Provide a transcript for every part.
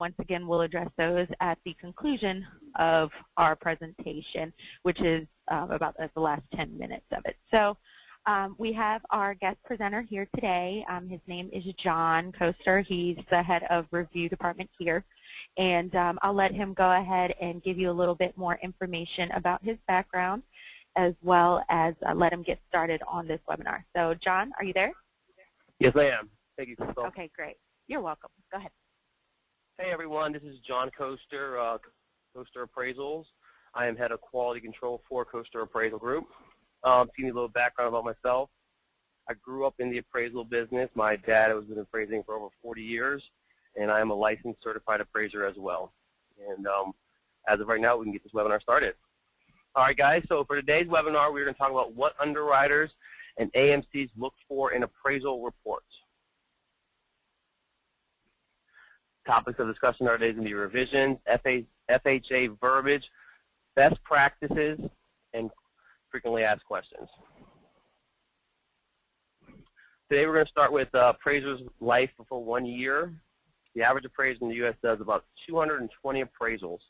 once again, we'll address those at the conclusion of our presentation, which is about the last 10 minutes of it. So we have our guest presenter here today. His name is John Coester. He's the head of review department here. And I'll let him go ahead and give you a little bit more information about his background, as well as let him get started on this webinar. So John, are you there? Yes, I am. Thank you, Crystal. Okay, great. You're welcome. Go ahead. Hey, everyone. This is John Coester, Coester Appraisals. I am head of quality control for Coester Appraisal Group. To give you a little background about myself, I grew up in the appraisal business. My dad was in appraising for over 40 years, and I am a licensed certified appraiser as well. And as of right now, we can get this webinar started. All right, guys. So for today's webinar, we're going to talk about what underwriters and AMCs look for in appraisal reports. Topics of discussion are going to be revisions, FHA verbiage, best practices, and frequently asked questions. Today we're going to start with appraisers' life for 1 year. The average appraiser in the U.S. does about 220 appraisals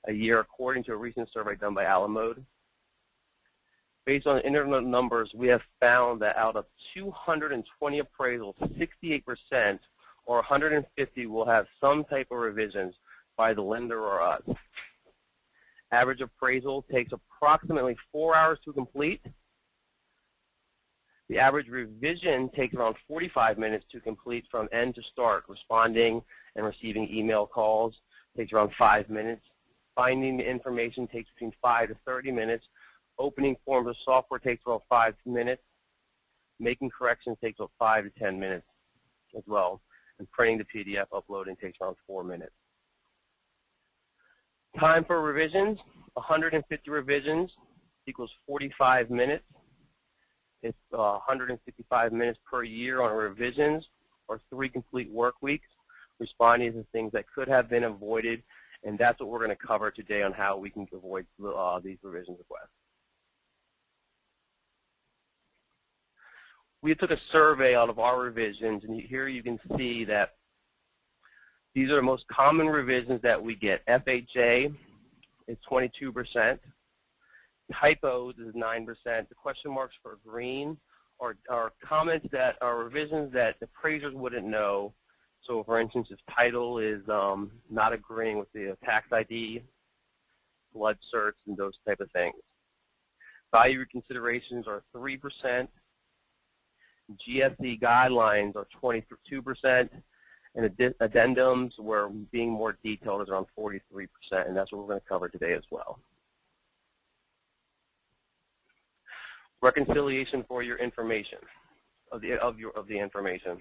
a year, according to a recent survey done by Alamode. Based on the internet numbers, we have found that out of 220 appraisals, 68% or 150 will have some type of revisions by the lender or us. Average appraisal takes approximately 4 hours to complete. The average revision takes around 45 minutes to complete from end to start. Responding and receiving email calls takes around 5 minutes. Finding the information takes between 5 to 30 minutes. Opening forms of software takes about 5 minutes. Making corrections takes about 5 to 10 minutes as well. And printing the PDF uploading takes around 4 minutes. Time for revisions, 150 revisions equals 45 minutes. It's 155 minutes per year on revisions, or 3 complete work weeks, responding to things that could have been avoided, and that's what we're going to cover today on how we can avoid these revisions requests. We took a survey out of our revisions, and here you can see that these are the most common revisions that we get. FHA is 22%. Typos is 9%. The question marks for green are comments that are revisions that appraisers wouldn't know. So, for instance, if title is not agreeing with the tax ID, flood certs, and those type of things. Value reconsiderations are 3%. GSE guidelines are 22%, and addendums, where being more detailed, is around 43%, and that's what we're going to cover today as well. Reconciliation for your information, of the information.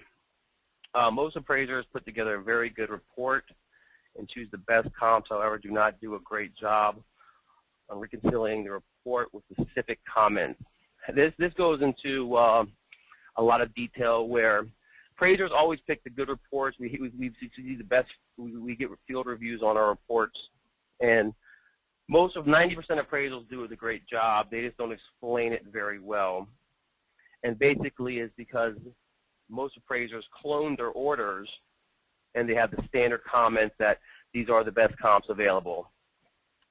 Most appraisers put together a very good report and choose the best comps, however, do not do a great job on reconciling the report with specific comments. This goes into a lot of detail where appraisers always pick the good reports. We see the best. We get field reviews on our reports, and most of 90% of appraisals do a great job. They just don't explain it very well, and basically is because most appraisers clone their orders, and they have the standard comments that these are the best comps available,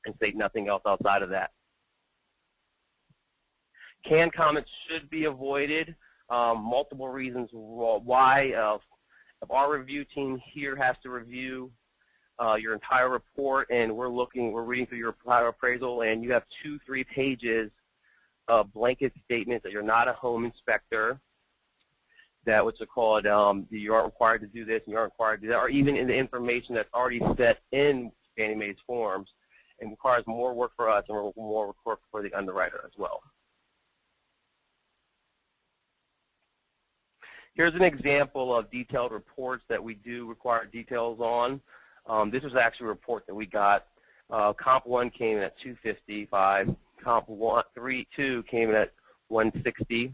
and state nothing else outside of that. Canned comments should be avoided. Multiple reasons why. If our review team here has to review your entire report, and we're reading through your entire appraisal, and you have 2-3 pages of blanket statements that you're not a home inspector, that what's it called, you aren't required to do this, and you aren't required to do that, or even in the information that's already set in Fannie Mae's forms, and requires more work for us and more work for the underwriter as well. Here's an example of detailed reports that we do require details on. This was actually a report that we got. Comp 1 came in at 255. Comp 2 came in at 160.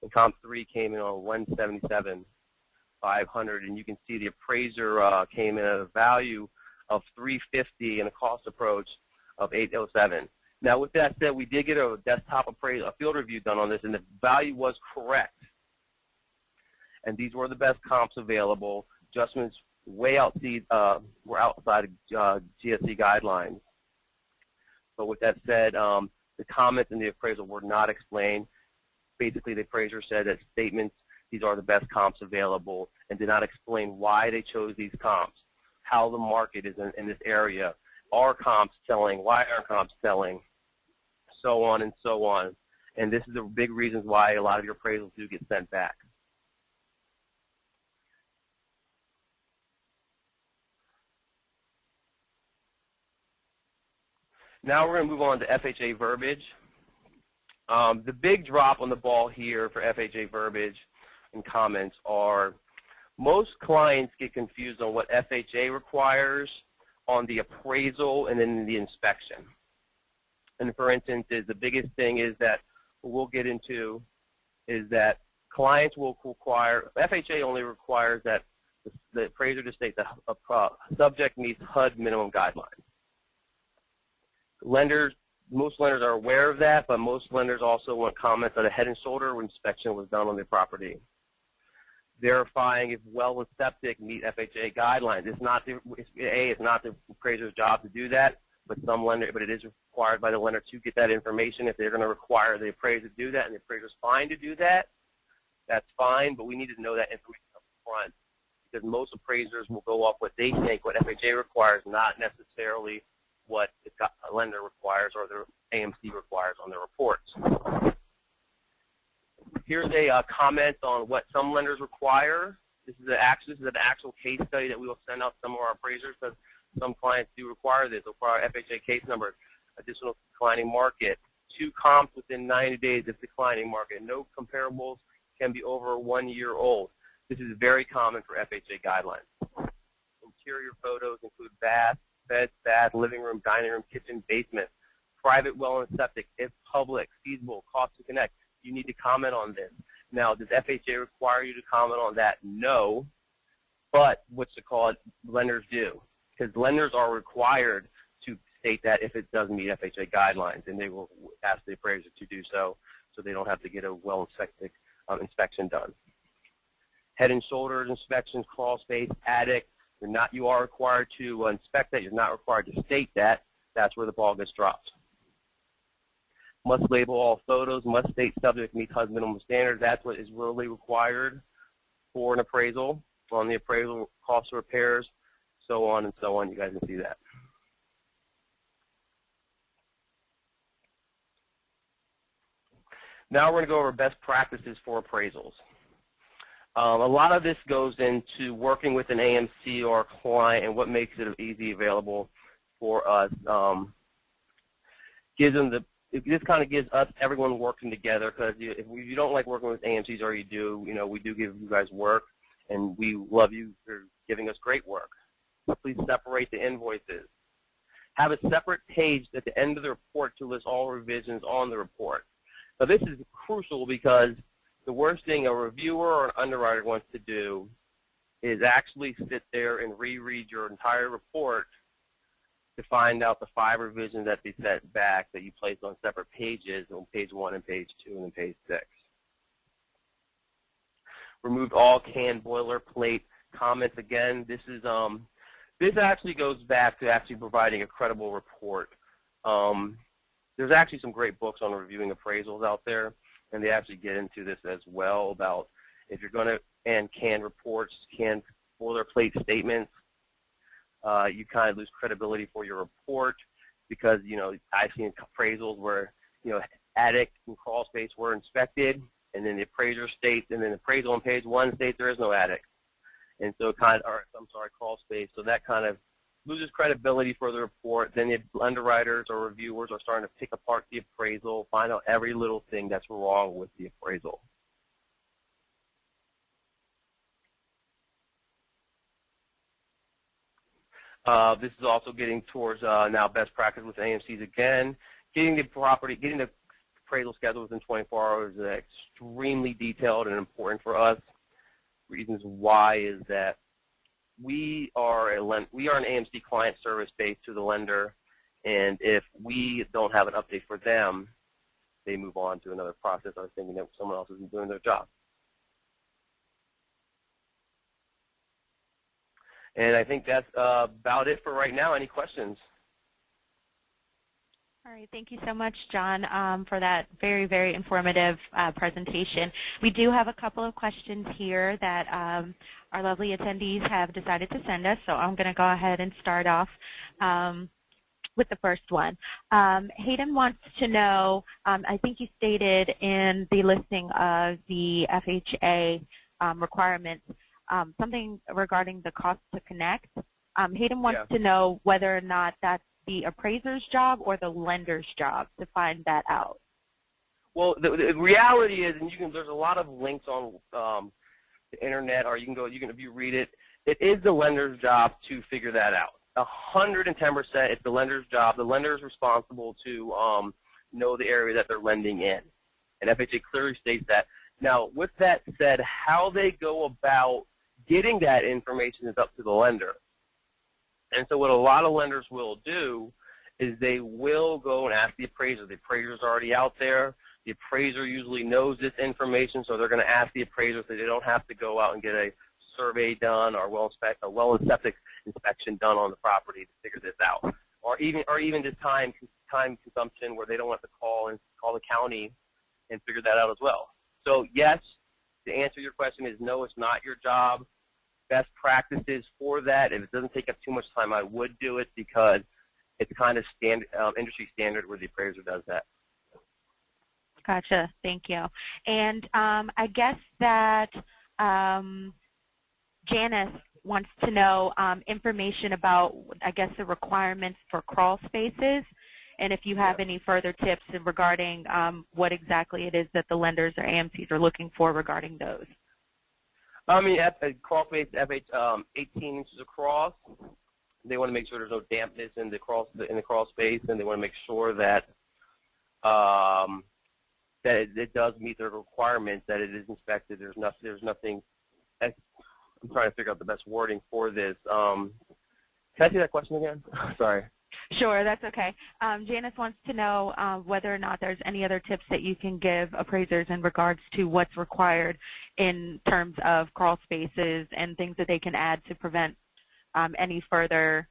And Comp 3 came in on 177, 500. And you can see the appraiser came in at a value of 350 and a cost approach of 807. Now, with that said, we did get a desktop appraisal, a field review done on this, and the value was correct. And these were the best comps available. Adjustments we're outside of GSE guidelines. So with that said, the comments in the appraisal were not explained. Basically, the appraiser said that statements, these are the best comps available, and did not explain why they chose these comps, how the market is in this area, are comps selling, why aren't comps selling, so on and so on. And this is the big reasons why a lot of your appraisals do get sent back. Now we're going to move on to FHA verbiage. The big drop on the ball here for FHA verbiage and comments are most clients get confused on what FHA requires on the appraisal and then the inspection. And for instance, the biggest thing is that we'll get into is that clients will require, FHA only requires that the appraiser to state that a subject meets HUD minimum guidelines. Most lenders are aware of that, but most lenders also want comments that a head and shoulder inspection was done on their property. Verifying if well and septic meet FHA guidelines. It's not the appraiser's job to do that, but it is required by the lender to get that information. If they're going to require the appraiser to do that, and the appraiser's fine to do that, that's fine. But we need to know that information up front, because most appraisers will go off what they think, what FHA requires, not necessarily what a lender requires or the AMC requires on their reports. Here's a comment on what some lenders require. This is an actual case study that we will send out to some of our appraisers, because some clients do require this. They require FHA case number, additional declining market, 2 comps within 90 days of declining market. No comparables can be over 1 year old. This is very common for FHA guidelines. Interior photos include bath, bed, bath, living room, dining room, kitchen, basement, private well and septic, if public, feasible, cost to connect. You need to comment on this. Now, does FHA require you to comment on that? No, but what's it called? Lenders do, because lenders are required to state that if it does meet FHA guidelines, and they will ask the appraiser to do so they don't have to get a well-inspected inspection done. Head and shoulders inspections, crawl space, attic. You are required to inspect that. You're not required to state that. That's where the ball gets dropped. Must label all photos. Must state subject meets HUD minimum standards. That's what is really required for an appraisal. On the appraisal, cost of repairs, so on and so on. You guys can see that. Now we're going to go over best practices for appraisals. A lot of this goes into working with an AMC or a client and what makes it easy available for us. This kind of gives us, everyone working together, because if you don't like working with AMCs, or you do, we do give you guys work, and we love you for giving us great work. But please separate the invoices. Have a separate page at the end of the report to list all revisions on the report. Now this is crucial, because the worst thing a reviewer or an underwriter wants to do is actually sit there and reread your entire report to find out the 5 revisions that they set back that you placed on separate pages, on page 1 and page 2 and then page 6. Removed all canned boilerplate comments. Again, this actually goes back to actually providing a credible report. There's actually some great books on reviewing appraisals out there, and they actually get into this as well about if you're going to and canned reports, canned boilerplate statements, you kind of lose credibility for your report, because I've seen appraisals where attic and crawl space were inspected, and then the appraiser states, and then the appraisal on page 1 states there is no attic, and so crawl space. So that kind of loses credibility for the report. Then the underwriters or reviewers are starting to pick apart the appraisal, find out every little thing that's wrong with the appraisal. This is also getting towards now best practice with AMCs again. Getting the appraisal schedule within 24 hours is extremely detailed and important for us. Reasons why is that we are an AMC client service based to the lender, and if we don't have an update for them, they move on to another process, or thinking that someone else isn't doing their job. And I think that's about it for right now. Any questions? All right, thank you so much, John, for that very, very informative presentation. We do have a couple of questions here that our lovely attendees have decided to send us, so I'm going to go ahead and start off with the first one. Hayden wants to know, I think you stated in the listing of the FHA requirements, something regarding the cost to connect. Hayden wants to know whether or not that's the appraiser's job or the lender's job to find that out. Well, the reality is, and there's a lot of links on the internet, or if you read it, it is the lender's job to figure that out. 110%, it's the lender's job. The lender is responsible to know the area that they're lending in, and FHA clearly states that. Now, with that said, how they go about getting that information is up to the lender. And so what a lot of lenders will do is they will go and ask the appraiser. The appraiser's already out there. The appraiser usually knows this information, so they're going to ask the appraiser so they don't have to go out and get a survey done or a well and septic inspection done on the property to figure this out. Or even just time consumption where they don't have to call the county and figure that out as well. So yes, the answer to your question is no, it's not your job. Best practices for that, if it doesn't take up too much time, I would do it because it's kind of industry standard where the appraiser does that. Gotcha. Thank you. And I guess that Janice wants to know information about, I guess, the requirements for crawl spaces, and if you have any further tips regarding what exactly it is that the lenders or AMCs are looking for regarding those. I mean, crawl space, 18 inches across. They want to make sure there's no dampness in the crawl space, and they want to make sure that that it does meet their requirements, that it is inspected. There's nothing. I'm trying to figure out the best wording for this. Can I see that question again? Sorry. Sure, that's okay. Janice wants to know whether or not there's any other tips that you can give appraisers in regards to what's required in terms of crawl spaces and things that they can add to prevent any further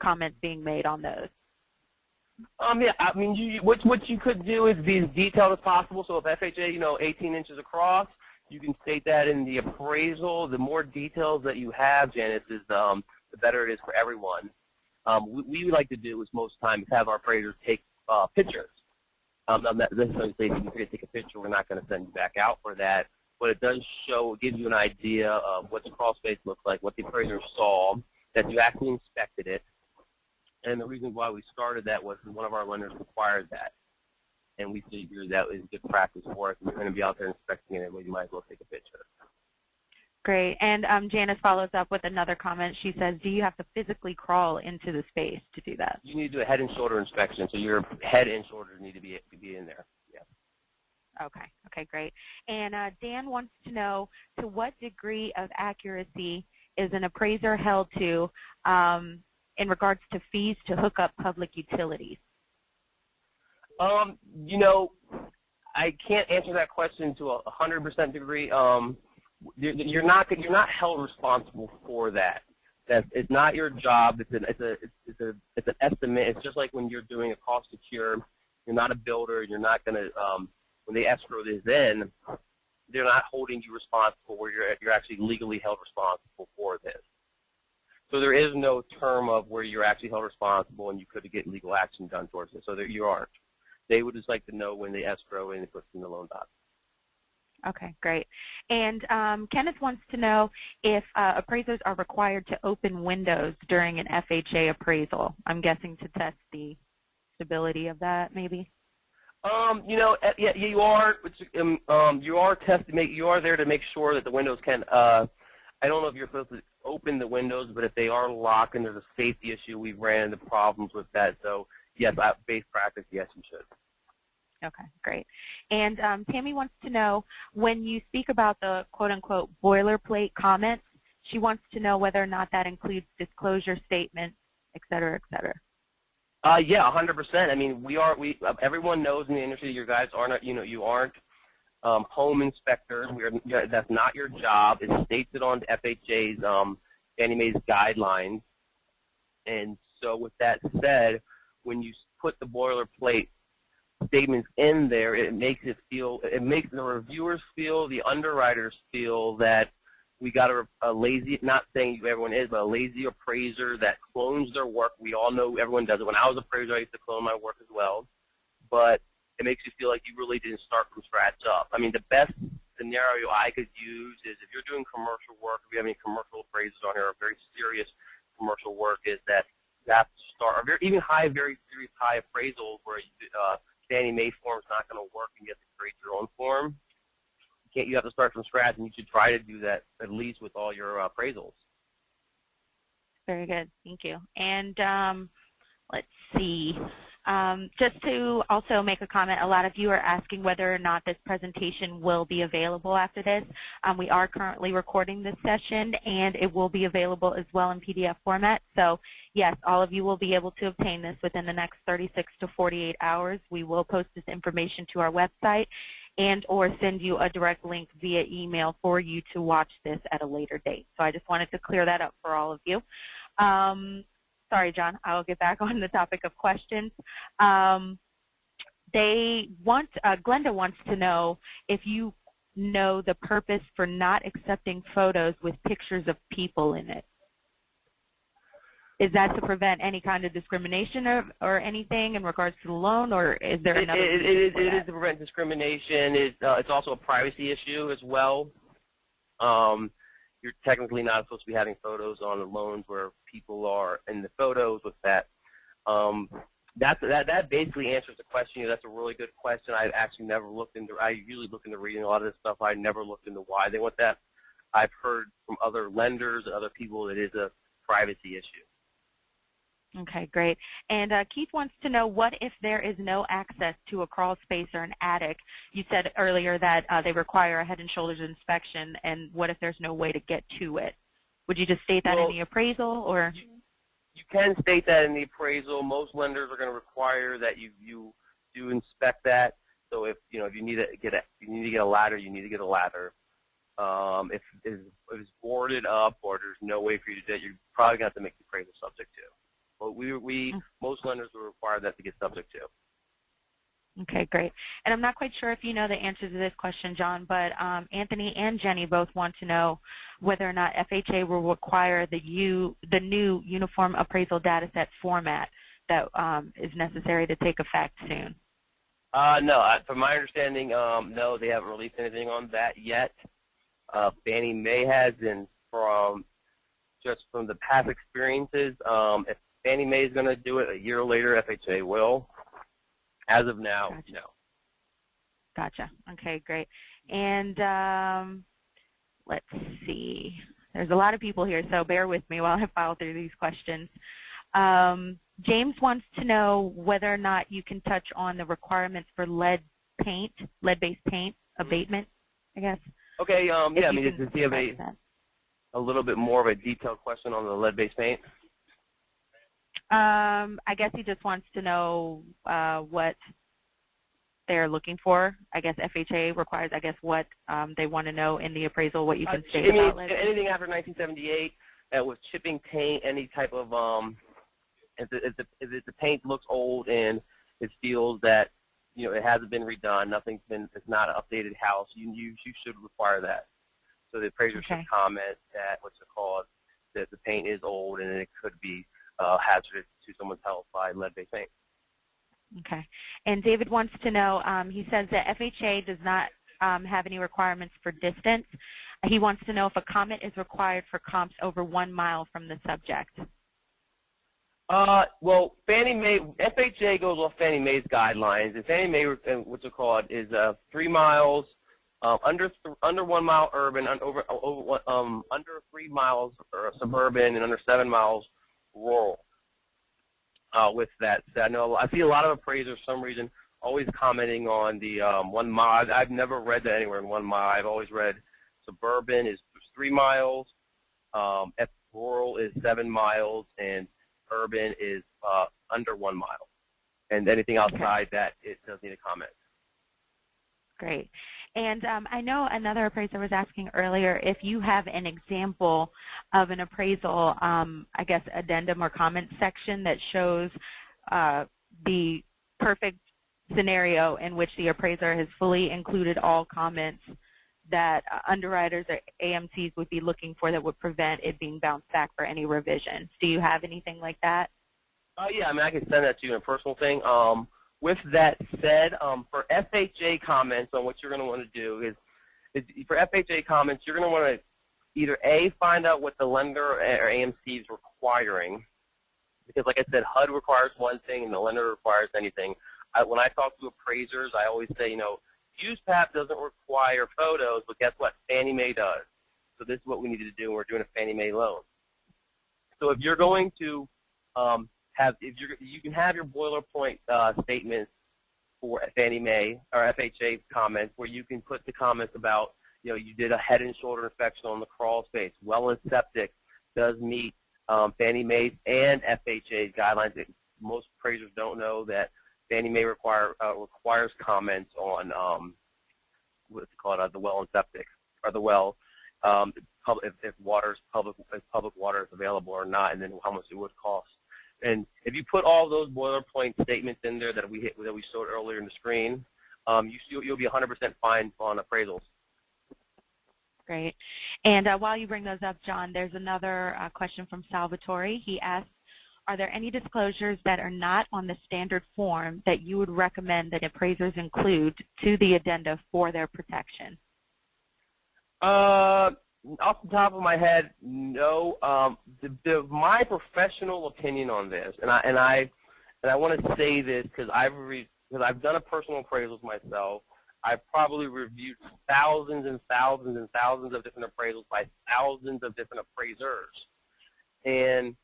comments being made on those. Yeah, I mean, what you could do is be as detailed as possible. So if FHA, 18 inches across, you can state that in the appraisal. The more details that you have, Janice, is the better it is for everyone. We like to do is most times have our appraisers take pictures. I'm not necessarily saying if you forget to take a picture, we're not going to send you back out for that. But it does show, it gives you an idea of what the crawl space looks like, what the appraiser saw, that you actually inspected it. And the reason why we started that was one of our lenders required that. And we figured that was good practice for us. We're going to be out there inspecting it, and you might as well take a picture. Great. And Janice follows up with another comment. She says, do you have to physically crawl into the space to do that? You need to do a head and shoulder inspection, so your head and shoulders need to be in there. Yeah. Okay. Okay, great. And Dan wants to know, to what degree of accuracy is an appraiser held to in regards to fees to hook up public utilities? I can't answer that question to a 100% degree. You're not held responsible for that. It's not your job. It's an estimate. It's just like when you're doing a cost to cure. You're not a builder. You're not going to when they escrow this in, they're not holding you responsible where you're actually legally held responsible for this. So there is no term of where you're actually held responsible and you could get legal action done towards it. So that you aren't. They would just like to know when they escrow and they put in the loan doc. Okay, great. And Kenneth wants to know if appraisers are required to open windows during an FHA appraisal. I'm guessing to test the stability of that, maybe. Yeah, you are. You are testing. You are there to make sure that the windows can. I don't know if you're supposed to open the windows, but if they are locked and there's a safety issue, we've ran into problems with that. So yes, base practice, yes, you should. Okay, great. And Tammy wants to know, when you speak about the quote-unquote boilerplate comments, she wants to know whether or not that includes disclosure statements, et cetera, et cetera. Yeah, 100%. I mean, everyone knows in the industry you guys aren't, you aren't home inspectors. That's not your job. It's stated on FHA's Fannie Mae's guidelines. And so with that said, when you put the boilerplate statements in there, it makes the reviewers feel, the underwriters feel that we got a lazy, not saying everyone is, but a lazy appraiser that clones their work. We all know everyone does it. When I was an appraiser, I used to clone my work as well. But it makes you feel like you really didn't start from scratch up. I mean, the best scenario I could use is if you're doing commercial work, if you have any commercial appraisers on here, or very serious commercial work, is that you have to start, or even very serious high appraisals where Fannie Mae form is not going to work and you have to create your own form. You have to start from scratch, and you should try to do that at least with all your appraisals. Very good. Thank you. And let's see. Just to also make a comment, a lot of you are asking whether or not this presentation will be available after this. We are currently recording this session, and it will be available as well in PDF format. So, yes, all of you will be able to obtain this within the next 36 to 48 hours. We will post this information to our website and or send you a direct link via email for you to watch this at a later date. So I just wanted to clear that up for all of you. Sorry, John, I'll get back on the topic of questions. Glenda wants to know if you know the purpose for not accepting photos with pictures of people in it. Is that to prevent any kind of discrimination or anything in regards to the loan, or is there another reason for that? It is to prevent discrimination. It's also a privacy issue as well. You're technically not supposed to be having photos on the loans where people are in the photos with that. That basically answers the question. That's a really good question. I've actually never looked into. I usually look into reading a lot of this stuff. I never looked into why they want that. I've heard from other lenders and other people that it is a privacy issue. Okay, great. And Keith wants to know, what if there is no access to a crawl space or an attic? You said earlier that they require a head and shoulders inspection, and what if there's no way to get to it? Would you just state that in the appraisal, or? You can state that in the appraisal. Most lenders are going to require that you do inspect that. So if you need to get a ladder, you need to get a ladder. If it's boarded up or there's no way for you to do it, you're probably going to have to make the appraisal subject to. But most lenders will require that to get subject to. Okay, great. And I'm not quite sure if you know the answer to this question, John, but Anthony and Jenny both want to know whether or not FHA will require the new Uniform Appraisal Dataset format that is necessary to take effect soon. No, from my understanding, no, they haven't released anything on that yet. Fannie Mae has, and from the past experiences, if Fannie Mae is going to do it a year later, FHA will. As of now, gotcha. No. Gotcha. Okay, great. And let's see. There's a lot of people here, so bear with me while I file through these questions. James wants to know whether or not you can touch on the requirements for lead-based paint abatement, I guess. Okay, yeah, I mean, does he have a little bit more of a detailed question on the lead-based paint? I guess he just wants to know what they're looking for. I guess FHA requires, I guess, what they want to know in the appraisal, what you can state about lead. Anything after 1978 with chipping paint, any type of, if the paint looks old and it feels that, it hasn't been redone, it's not an updated house, you should require that. So the appraiser should comment that, that the paint is old and it could be hazardous to someone's health by lead-based paint. Okay. And David wants to know, he says that FHA does not have any requirements for distance. He wants to know if a comment is required for comps over 1 mile from the subject. Well, Fannie Mae, FHA goes off Fannie Mae's guidelines, and Fannie Mae, is 3 miles, under 1 mile urban, under 3 miles suburban, and under 7 miles rural. With that said, I see a lot of appraisers for some reason always commenting on the 1 mile. I've never read that anywhere in 1 mile. I've always read suburban is 3 miles, rural is 7 miles, and urban is under 1 mile. And anything outside that, it does need a comment. Great. And I know another appraiser was asking earlier if you have an example of an appraisal, I guess, addendum or comment section that shows the perfect scenario in which the appraiser has fully included all comments that underwriters or AMCs would be looking for that would prevent it being bounced back for any revisions. Do you have anything like that? Yeah, I mean, I can send that to you in a personal thing. With that said, for FHA comments on what you're going to want to do is for FHA comments, you're going to want to either A, find out what the lender or AMC is requiring, because like I said, HUD requires one thing and the lender requires anything. When I talk to appraisers, I always say, USPAP doesn't require photos, but guess what? Fannie Mae does. So this is what we need to do when we're doing a Fannie Mae loan. So if you're going to you can have your boilerplate statements for Fannie Mae or FHA comments where you can put the comments about, you did a head and shoulder inspection on the crawl space. Well and septic does meet Fannie Mae's and FHA's guidelines. Most appraisers don't know that Fannie Mae requires comments on what's it called, the well and septic, or the well, if public water is available or not, and then how much it would cost. And if you put all those boilerplate statements in there that we showed earlier in the screen, you'll be 100% fine on appraisals. Great. And while you bring those up, John, there's another question from Salvatore. He asks, are there any disclosures that are not on the standard form that you would recommend that appraisers include to the addenda for their protection? Off the top of my head, no. My professional opinion on this, and I want to say this because I've done a personal appraisals myself. I've probably reviewed thousands and thousands and thousands of different appraisals by thousands of different appraisers, and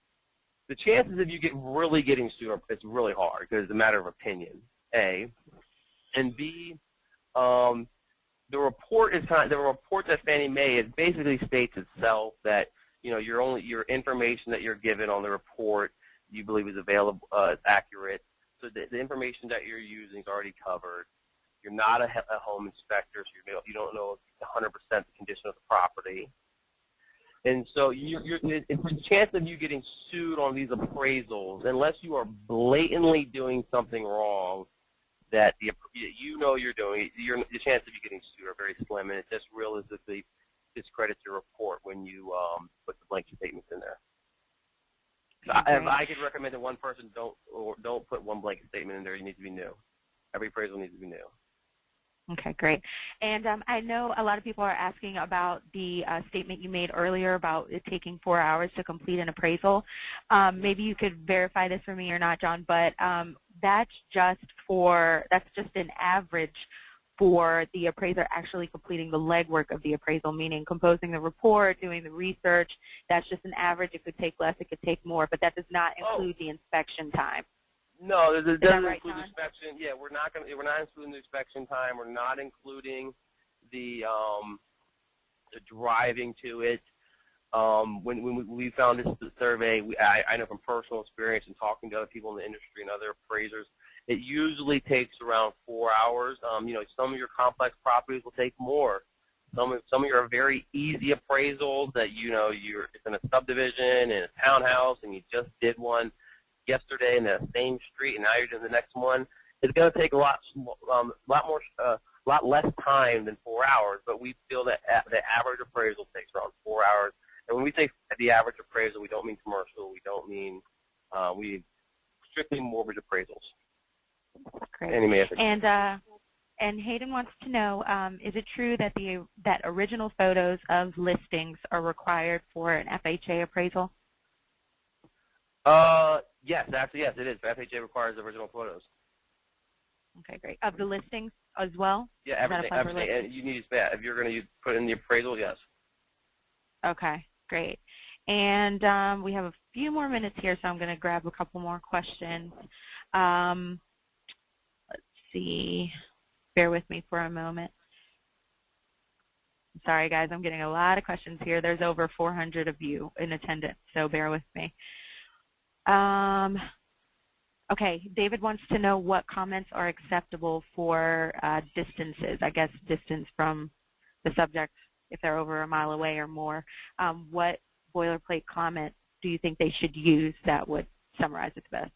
the chances of you really getting sued, it's really hard because it's a matter of opinion. A, and B. The report that Fannie Mae basically states itself that your information that you're given on the report you believe is available is accurate. So the information that you're using is already covered. You're not a home inspector, so you don't know 100% the condition of the property. And so the chance of you getting sued on these appraisals, unless you are blatantly doing something wrong, that you're doing, the chance of you getting sued are very slim, and it just realistically discredits your report when you put the blank statements in there. So I could recommend to one person, don't put one blanket statement in there. You need to be new. Every appraisal needs to be new. Okay, great. And I know a lot of people are asking about the statement you made earlier about it taking 4 hours to complete an appraisal. Maybe you could verify this for me or not, John, but that's just an average for the appraiser actually completing the legwork of the appraisal, meaning composing the report, doing the research. That's just an average. It could take less, it could take more, but that does not include the inspection time. No, it doesn't right, include John? inspection. Yeah, we're not including the inspection time. We're not including the driving to it. When we found this survey, I know from personal experience and talking to other people in the industry and other appraisers, it usually takes around 4 hours. Some of your complex properties will take more. Some of your very easy appraisals that it's in a subdivision in a townhouse and you just did one yesterday in the same street and now you're doing the next one. It's going to take a lot less time than 4 hours, but we feel that the average appraisal takes around 4 hours. And when we say the average appraisal, we don't mean commercial. We don't mean strictly mortgage appraisals. Great. And Hayden wants to know, is it true that that original photos of listings are required for an FHA appraisal? Yes, actually, yes, it is. FHA requires original photos. Okay, great. Of the listings as well? Yeah, everything. And you need that. If you're going to put in the appraisal, yes. Okay, great. And we have a few more minutes here, so I'm going to grab a couple more questions. Let's see. Bear with me for a moment. Sorry, guys, I'm getting a lot of questions here. There's over 400 of you in attendance, so bear with me. Okay, David wants to know what comments are acceptable for distances, I guess distance from the subject if they're over a mile away or more. What boilerplate comment do you think they should use that would summarize it best?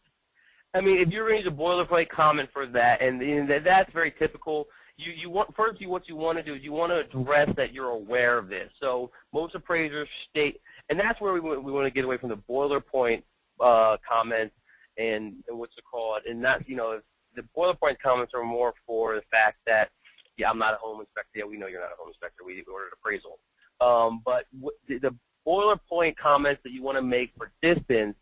I mean, if you're going to use a boilerplate comment for that, and that's very typical, what you want to do is you want to address that you're aware of this. So most appraisers state, and that's where we want to get away from the boilerplate comments and what's it called, and not, the boilerplate comments are more for the fact that, yeah, I'm not a home inspector. Yeah, we know you're not a home inspector. We ordered appraisal. But the boilerplate comments that you want to make for distance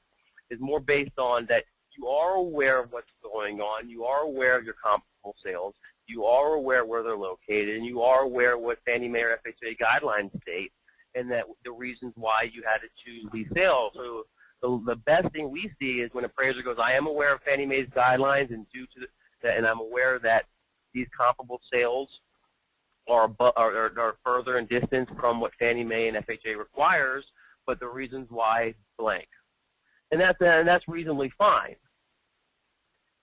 is more based on that you are aware of what's going on. You are aware of your comparable sales. You are aware where they're located, and you are aware of what Fannie Mae or FHA guidelines state, and that the reasons why you had to choose these sales. So the best thing we see is when an appraiser goes, I am aware of Fannie Mae's guidelines, and due to that, and I'm aware that these comparable sales are further in distance from what Fannie Mae and FHA requires, but the reasons why blank. And that's reasonably fine.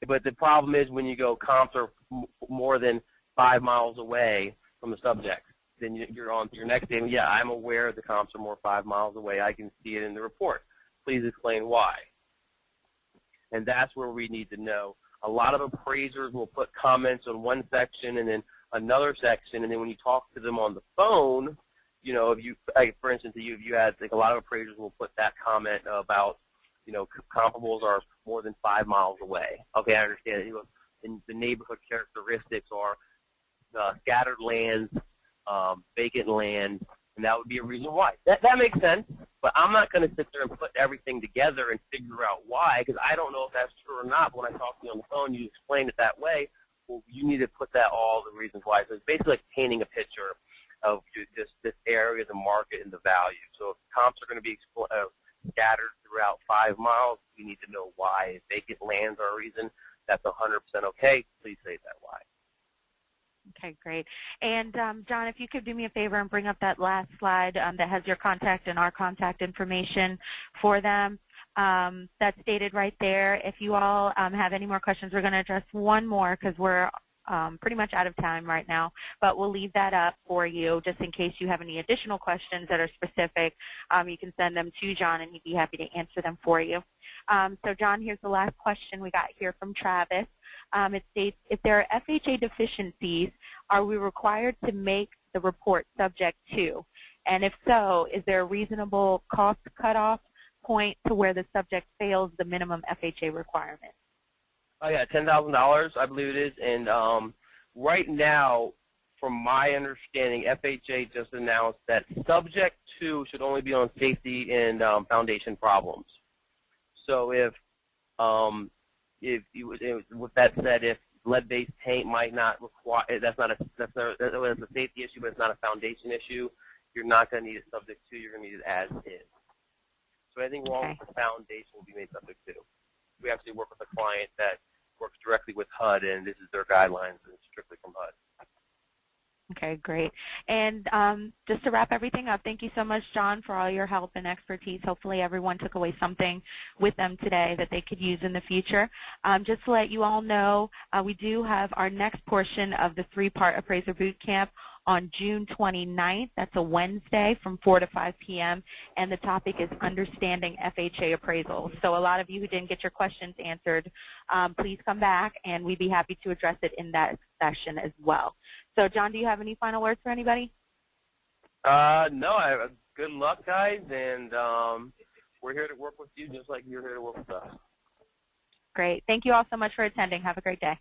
But the problem is when you go comps are more than 5 miles away from the subject, then you're on to your next statement. Yeah, I'm aware the comps are more 5 miles away. I can see it in the report. Please explain why. And that's where we need to know. A lot of appraisers will put comments on one section and then another section, and then when you talk to them on the phone, if you, like, for instance, if you had, like, a lot of appraisers will put that comment about, comparables are more than 5 miles away. Okay, I understand it. And the neighborhood characteristics are scattered lands, vacant land, and that would be a reason why. That makes sense, but I'm not going to sit there and put everything together and figure out why, because I don't know if that's true or not. But when I talk to you on the phone, you explain it that way. Well, you need to put that all the reasons why. So it's basically like painting a picture of just this area, the market, and the value. So if comps are going to be scattered throughout 5 miles, we need to know why. If vacant lands are a reason, that's 100% okay. Please say that why. Okay, great. And John, if you could do me a favor and bring up that last slide that has your contact and our contact information for them. That's stated right there. If you all have any more questions, we're going to address one more because we're pretty much out of time right now, but we'll leave that up for you just in case you have any additional questions that are specific. You can send them to John and he'd be happy to answer them for you. So John, here's the last question we got here from Travis. It states, if there are FHA deficiencies, are we required to make the report subject to? And if so, is there a reasonable cost cutoff point to where the subject fails the minimum FHA requirement? Oh, yeah, $10,000, I believe it is. And right now, from my understanding, FHA just announced that subject to should only be on safety and foundation problems. So with that said, if lead-based paint might not require, that's a safety issue, but it's not a foundation issue, you're not going to need it subject to. You're going to need it as is. So anything wrong with the foundation will be made subject to. We actually work with a client that works directly with HUD, and this is their guidelines, and it's strictly from HUD. Okay, great. And just to wrap everything up, thank you so much, John, for all your help and expertise. Hopefully everyone took away something with them today that they could use in the future. Just to let you all know, we do have our next portion of the 3-part Appraiser Boot Camp on June 29th. That's a Wednesday from 4 to 5 p.m. And the topic is understanding FHA appraisals. So a lot of you who didn't get your questions answered, please come back and we'd be happy to address it in that session as well. So John, do you have any final words for anybody? No, good luck, guys, and we're here to work with you just like you're here to work with us. Great. Thank you all so much for attending. Have a great day.